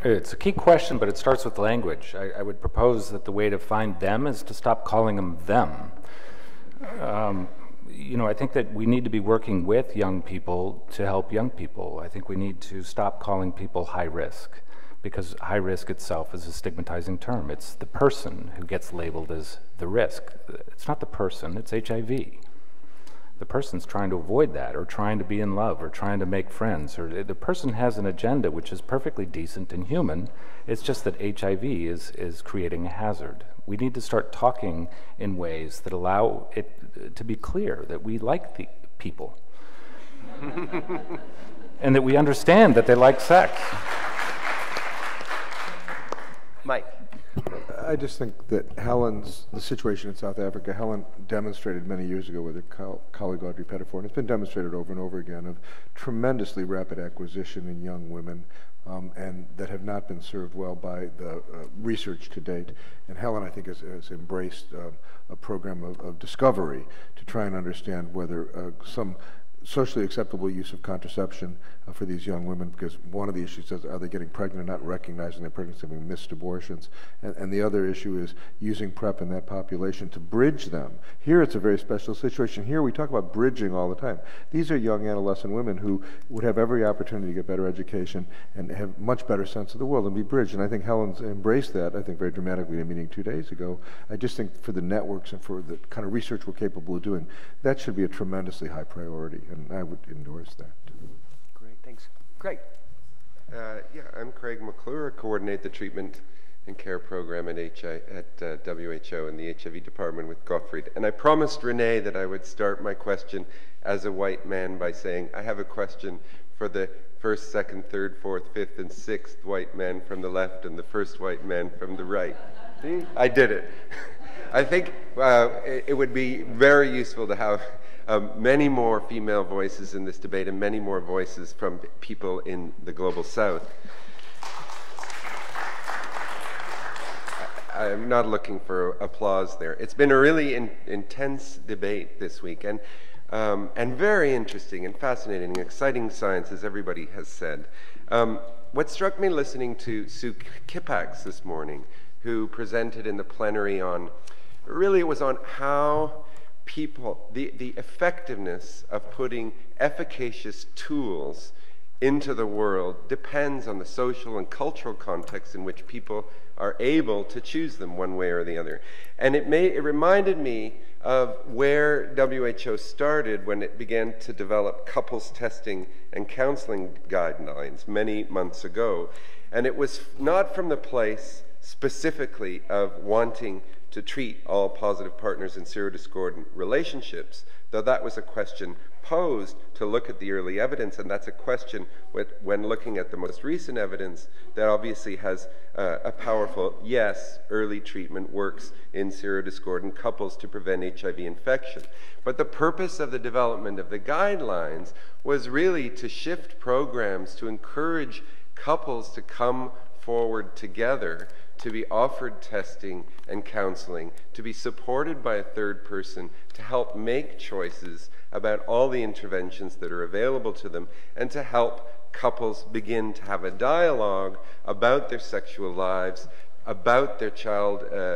It's a key question, but it starts with language. I would propose that the way to find them is to stop calling them them. You know, I think that we need to be working with young people to help young people. I think we need to stop calling people high risk, because high risk itself is a stigmatizing term. It's the person who gets labeled as the risk. It's not the person, it's HIV. The person's trying to avoid that, or trying to be in love, or trying to make friends, or the person has an agenda which is perfectly decent and human. It's just that HIV is creating a hazard. We need to start talking in ways that allow it to be clear that we like the people and that we understand that they like sex. Mike. I just think that the situation in South Africa, Helen demonstrated many years ago with her colleague Audrey Pettifor, and it's been demonstrated over and over again, of tremendously rapid acquisition in young women, and that have not been served well by the research to date. And Helen, I think, has embraced a program of discovery to try and understand whether some socially acceptable use of contraception for these young women, because one of the issues is, are they getting pregnant and not recognizing their pregnancy, having missed abortions? And the other issue is using PrEP in that population to bridge them. Here it's a very special situation. Here we talk about bridging all the time. These are young adolescent women who would have every opportunity to get better education and have much better sense of the world and be bridged. And I think Helen's embraced that, I think, very dramatically in a meeting 2 days ago. I just think for the networks and for the kind of research we're capable of doing, that should be a tremendously high priority, and I would endorse that. Great, thanks. Craig. Yeah, I'm Craig McClure. I coordinate the treatment and care program at WHO in the HIV department with Gottfried. And I promised Renee that I would start my question as a white man by saying, I have a question for the first, second, third, fourth, fifth, and sixth white man from the left and the first white man from the right. See? I did it. I think it would be very useful to have many more female voices in this debate and many more voices from people in the global south. I'm not looking for applause there. It's been a really intense debate this week, and very interesting and fascinating and exciting science, as everybody has said. What struck me listening to Sue Kippax this morning, who presented in the plenary on, really it was on how people, the effectiveness of putting efficacious tools into the world depends on the social and cultural context in which people are able to choose them one way or the other. And it reminded me of where WHO started when it began to develop couples testing and counseling guidelines many months ago. And it was not from the place specifically of wanting to treat all positive partners in serodiscordant relationships, though that was a question posed to look at the early evidence, and that's a question when looking at the most recent evidence that obviously has a powerful, yes, early treatment works in serodiscordant couples to prevent HIV infection. But the purpose of the development of the guidelines was really to shift programs to encourage couples to come forward together, to be offered testing and counseling, to be supported by a third person, to help make choices about all the interventions that are available to them, and to help couples begin to have a dialogue about their sexual lives, about their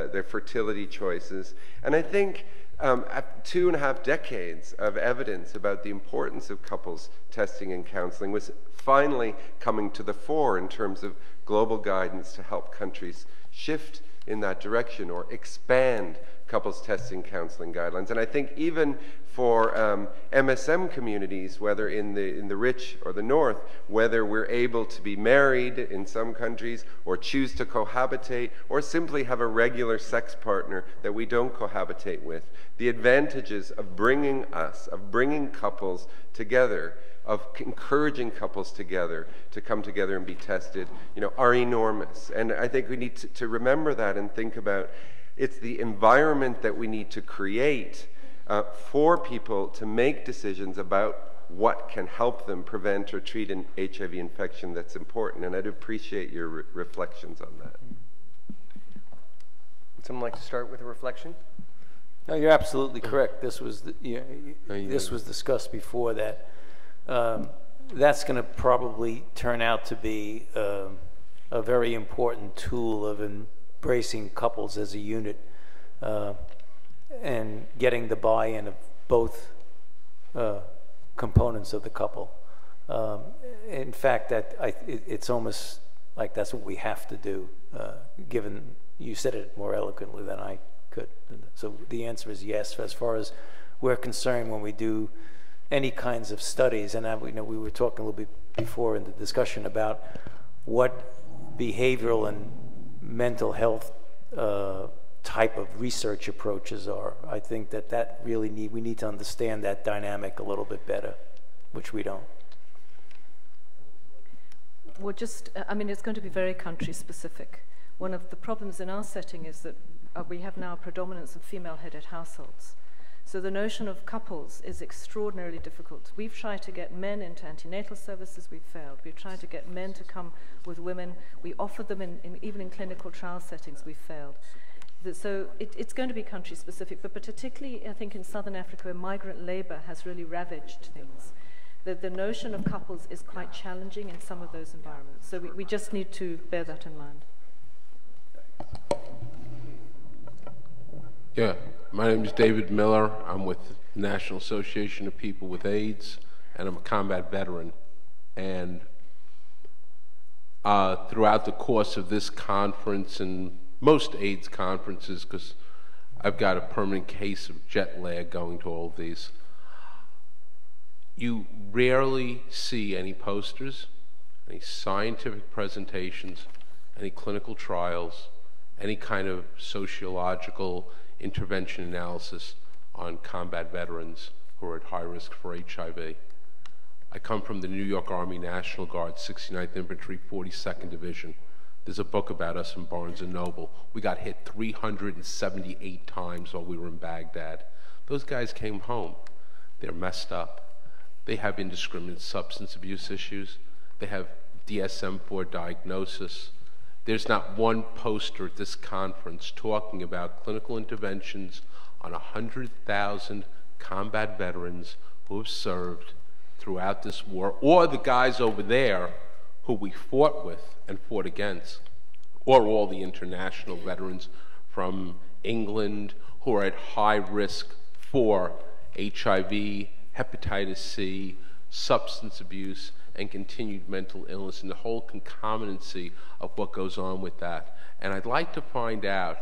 their fertility choices. And I think 2.5 decades of evidence about the importance of couples testing and counseling was finally coming to the fore in terms of global guidance to help countries shift in that direction or expand couples testing counseling guidelines. And I think even for MSM communities, whether in the rich or the north, whether we're able to be married in some countries or choose to cohabitate or simply have a regular sex partner that we don't cohabitate with, the advantages of bringing couples together, of encouraging couples together to come together and be tested, are enormous. And I think we need to remember that and think about it's the environment that we need to create for people to make decisions about what can help them prevent or treat an HIV infection that's important. And I'd appreciate your reflections on that. Would someone like to start with a reflection? No, you're absolutely correct. This was this was discussed before that. That's going to probably turn out to be a a very important tool of embracing couples as a unit and getting the buy-in of both components of the couple. In fact, it's almost like that's what we have to do, given you said it more eloquently than I could. So the answer is yes, as far as we're concerned when we do any kinds of studies. And we were talking a little bit before in the discussion about what behavioral and mental health type of research approaches are. I think that really we need to understand that dynamic a little bit better, which we don't. Well, it's going to be very country specific. One of the problems in our setting is that we have now a predominance of female-headed households. So the notion of couples is extraordinarily difficult. We've tried to get men into antenatal services, we've failed. We've tried to get men to come with women. We offer them even in clinical trial settings, we've failed. So it's going to be country specific, but particularly I think in Southern Africa where migrant labor has really ravaged things. The notion of couples is quite challenging in some of those environments. So we just need to bear that in mind. Yeah, my name is David Miller. I'm with the National Association of People with AIDS, and I'm a combat veteran. And throughout the course of this conference and most AIDS conferences, because I've got a permanent case of jet lag going to all of these, you rarely see any posters, any scientific presentations, any clinical trials, any kind of sociological intervention analysis on combat veterans who are at high risk for HIV. I come from the New York Army National Guard, 69th Infantry, 42nd Division. There's a book about us in Barnes & Noble. We got hit 378 times while we were in Baghdad. Those guys came home. They're messed up. They have indiscriminate substance abuse issues. They have DSM-4 diagnosis. There's not one poster at this conference talking about clinical interventions on 100,000 combat veterans who have served throughout this war, or the guys over there who we fought with and fought against, or all the international veterans from England who are at high risk for HIV, hepatitis C, substance abuse, and continued mental illness, and the whole concomitancy of what goes on with that. And I'd like to find out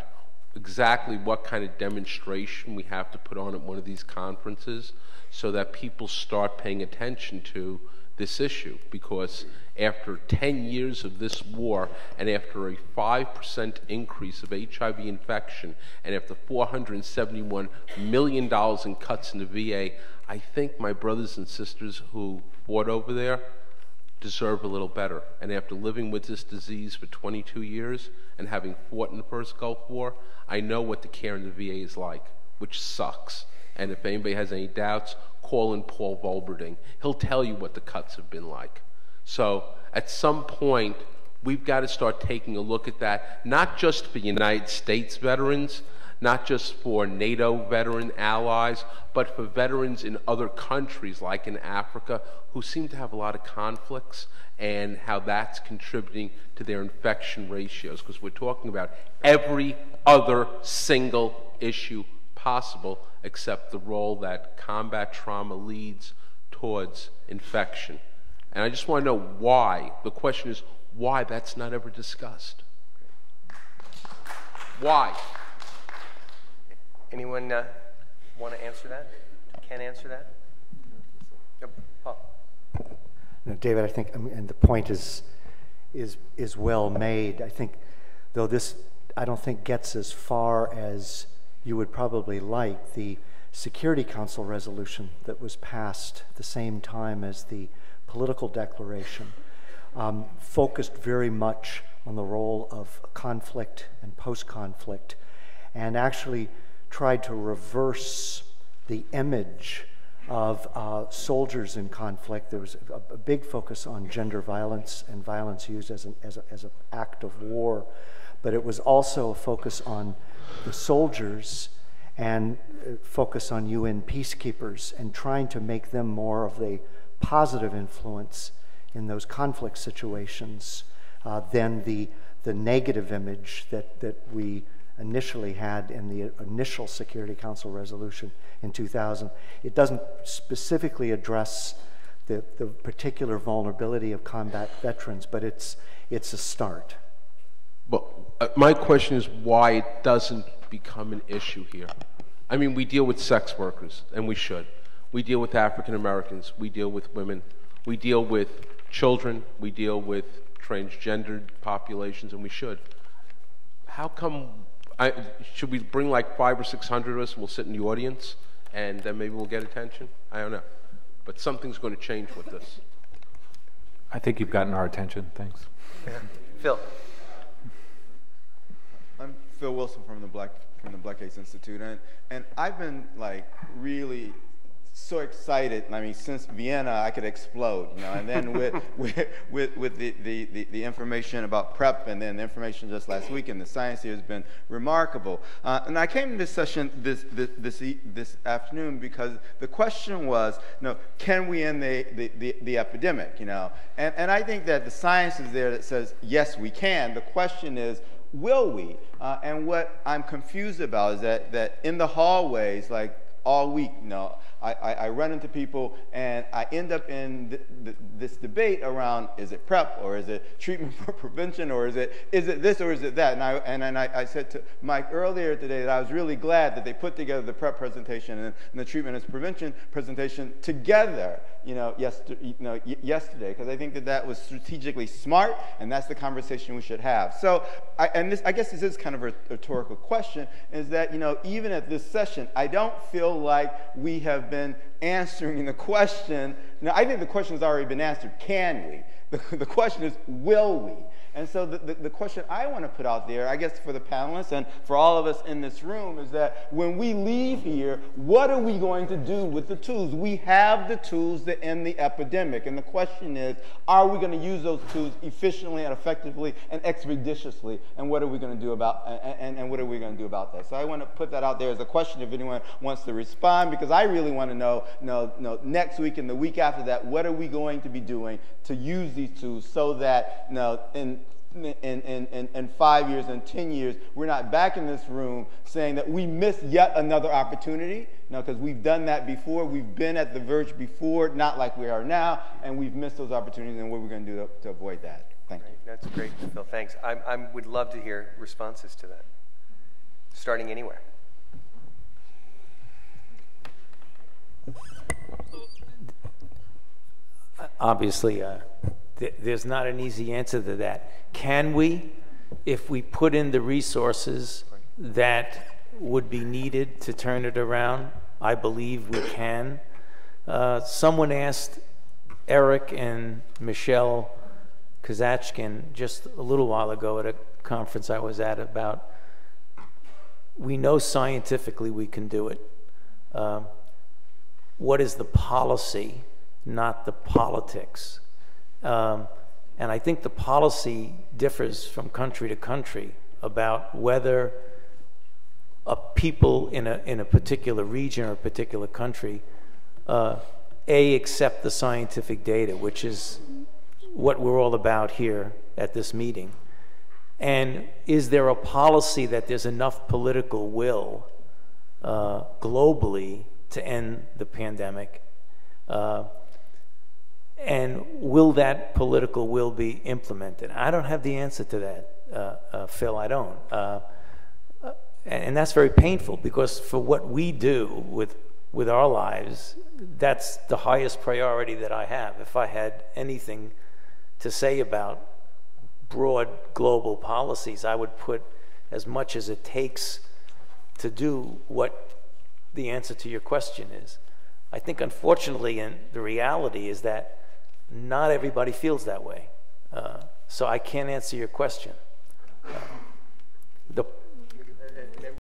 exactly what kind of demonstration we have to put on at one of these conferences so that people start paying attention to this issue, because after 10 years of this war, and after a 5% increase of HIV infection, and after $471 million in cuts in the VA, I think my brothers and sisters who fought over there deserve a little better. And after living with this disease for 22 years and having fought in the first Gulf War, I know what the care in the VA is like, which sucks. And if anybody has any doubts, call in Paul Volberding. He'll tell you what the cuts have been like. So at some point, we've got to start taking a look at that, not just for United States veterans, not just for NATO veteran allies, but for veterans in other countries, like in Africa, who seem to have a lot of conflicts, and how that's contributing to their infection ratios, because we're talking about every other single issue possible except the role that combat trauma leads towards infection. And I just want to know why. The question is why that's not ever discussed. Why? Anyone want to answer that? Can answer that? Yep. Paul. No, David, I think, and the point is well made. I think, though this, I don't think gets as far as you would probably like. The Security Council resolution that was passed at the same time as the political declaration focused very much on the role of conflict and post-conflict, and actually tried to reverse the image of soldiers in conflict. There was a big focus on gender violence and violence used as an act of war, but it was also a focus on the soldiers and focus on UN peacekeepers and trying to make them more of a positive influence in those conflict situations than the negative image that we initially had in the initial Security Council resolution in 2000. It doesn't specifically address the particular vulnerability of combat veterans, but it's a start. Well, my question is why it doesn't become an issue here. I mean, we deal with sex workers, and we should. We deal with African Americans, we deal with women, we deal with children, we deal with transgendered populations, and we should. How come, should we bring like 500 or 600 of us and we'll sit in the audience and then maybe we'll get attention? I don't know. But something's going to change with this. I think you've gotten our attention. Thanks. Yeah. Phil. I'm Phil Wilson from the Black Case Institute, and I've been like really so excited. I mean, since Vienna, I could explode, you know. And then with the information about PrEP, and then the information just last week, and the science here has been remarkable. And I came to this session this afternoon because the question was, you know, can we end the epidemic, you know? And I think that the science is there that says yes, we can. The question is, will we? And what I'm confused about is that in the hallways, like all week, you know, I run into people and I end up in this debate around, is it PrEP or is it treatment for prevention, or is it this or is it that? And I said to Mike earlier today that I was really glad that they put together the PrEP presentation and the treatment as prevention presentation together, you know, yesterday, because I think that was strategically smart, and that's the conversation we should have. So, I guess this is kind of a rhetorical question, is that, you know, even at this session, I don't feel like we have been answering the question. Now, I think the question has already been answered. Can we? The question is, will we? And so the question I want to put out there, I guess for the panelists and for all of us in this room, is that when we leave here, what are we going to do with the tools? We have the tools to end the epidemic. And the question is, are we going to use those tools efficiently and effectively and expeditiously? And what are we going to do about and what are we going to do about that? So I want to put that out there as a question if anyone wants to respond, because I really want to know next week and the week after that, what are we going to be doing to use these tools so that, you know, in 5 years and 10 years, we're not back in this room saying that we missed yet another opportunity. No, because we've done that before. We've been at the verge before, not like we are now, and we've missed those opportunities, and what we're going to do to avoid that. Thank you. That's great, Phil. Thanks. I would love to hear responses to that, starting anywhere. Obviously, there's not an easy answer to that. Can we, if we put in the resources that would be needed to turn it around? I believe we can. Someone asked Eric and Michelle Kazachkin just a little while ago at a conference I was at about, we know scientifically we can do it. What is the policy, not the politics? And I think the policy differs from country to country about whether people in a particular region or a particular country accept the scientific data, which is what we're all about here at this meeting. And is there a policy that there's enough political will globally to end the pandemic? And will that political will be implemented? I don't have the answer to that, Phil, I don't. And that's very painful, because for what we do with our lives, that's the highest priority that I have. If I had anything to say about broad global policies, I would put as much as it takes to do what the answer to your question is. I think, unfortunately, and the reality is that not everybody feels that way. So I can't answer your question.